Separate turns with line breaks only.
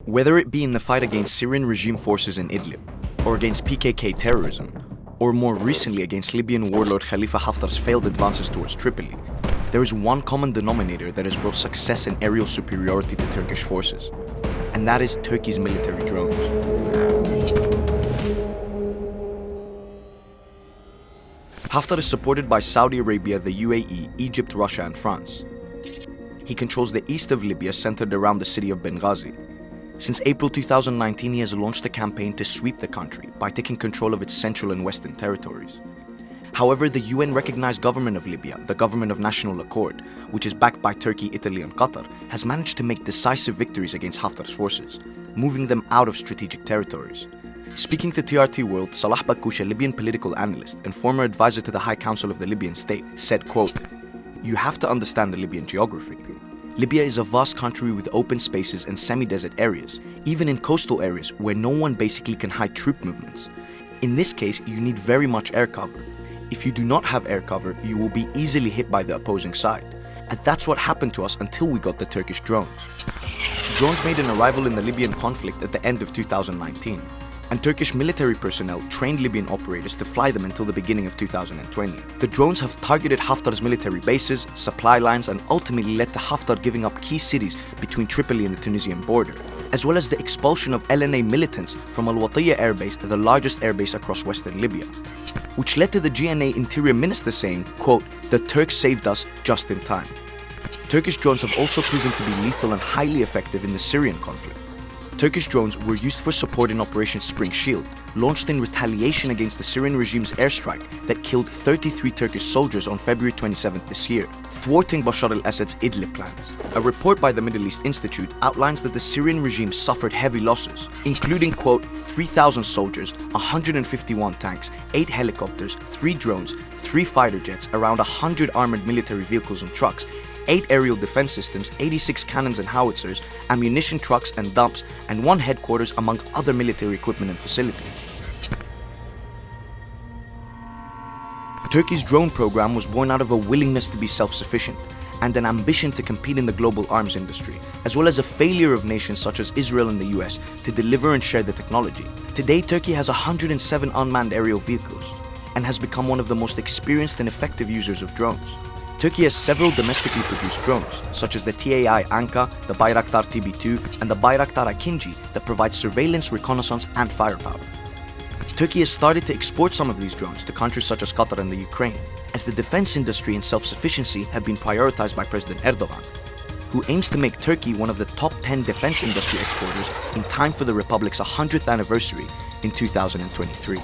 Whether it be in the fight against Syrian regime forces in Idlib, or against PKK terrorism, or more recently against Libyan warlord Khalifa Haftar's failed advances towards Tripoli, there is one common denominator that has brought success and aerial superiority to Turkish forces, and that is Turkey's military drones. Haftar is supported by Saudi Arabia, the UAE, Egypt, Russia, and France. He controls the east of Libya, centered around the city of Benghazi. Since April 2019, he has launched a campaign to sweep the country by taking control of its central and western territories. However, the UN-recognized government of Libya, the Government of National Accord, which is backed by Turkey, Italy, and Qatar, has managed to make decisive victories against Haftar's forces, moving them out of strategic territories. Speaking to TRT World, Salah Bakoush, a Libyan political analyst and former advisor to the High Council of the Libyan state, said, quote, "You have to understand the Libyan geography. Libya is a vast country with open spaces and semi-desert areas, even in coastal areas where no one basically can hide troop movements. In this case, you need very much air cover. If you do not have air cover, you will be easily hit by the opposing side. And that's what happened to us until we got the Turkish drones." Drones made an arrival in the Libyan conflict at the end of 2019, and Turkish military personnel trained Libyan operators to fly them until the beginning of 2020. The drones have targeted Haftar's military bases, supply lines, and ultimately led to Haftar giving up key cities between Tripoli and the Tunisian border, as well as the expulsion of LNA militants from Al-Watiya airbase, the largest airbase across western Libya, which led to the GNA interior minister saying, quote, "The Turks saved us just in time." Turkish drones have also proven to be lethal and highly effective in the Syrian conflict. Turkish drones were used for support in Operation Spring Shield, launched in retaliation against the Syrian regime's airstrike that killed 33 Turkish soldiers on February 27th this year, thwarting Bashar al-Assad's Idlib plans. A report by the Middle East Institute outlines that the Syrian regime suffered heavy losses, including, quote, 3,000 soldiers, 151 tanks, 8 helicopters, 3 drones, 3 fighter jets, around 100 armored military vehicles and trucks, 8 aerial defense systems, 86 cannons and howitzers, ammunition trucks and dumps, and 1 headquarters, among other military equipment and facilities. Turkey's drone program was born out of a willingness to be self-sufficient and an ambition to compete in the global arms industry, as well as a failure of nations such as Israel and the US to deliver and share the technology. Today, Turkey has 107 unmanned aerial vehicles and has become one of the most experienced and effective users of drones. Turkey has several domestically produced drones, such as the TAI Anka, the Bayraktar TB2, and the Bayraktar Akinci that provide surveillance, reconnaissance, and firepower. Turkey has started to export some of these drones to countries such as Qatar and the Ukraine, as the defense industry and self-sufficiency have been prioritized by President Erdogan, who aims to make Turkey one of the top 10 defense industry exporters in time for the Republic's 100th anniversary in 2023.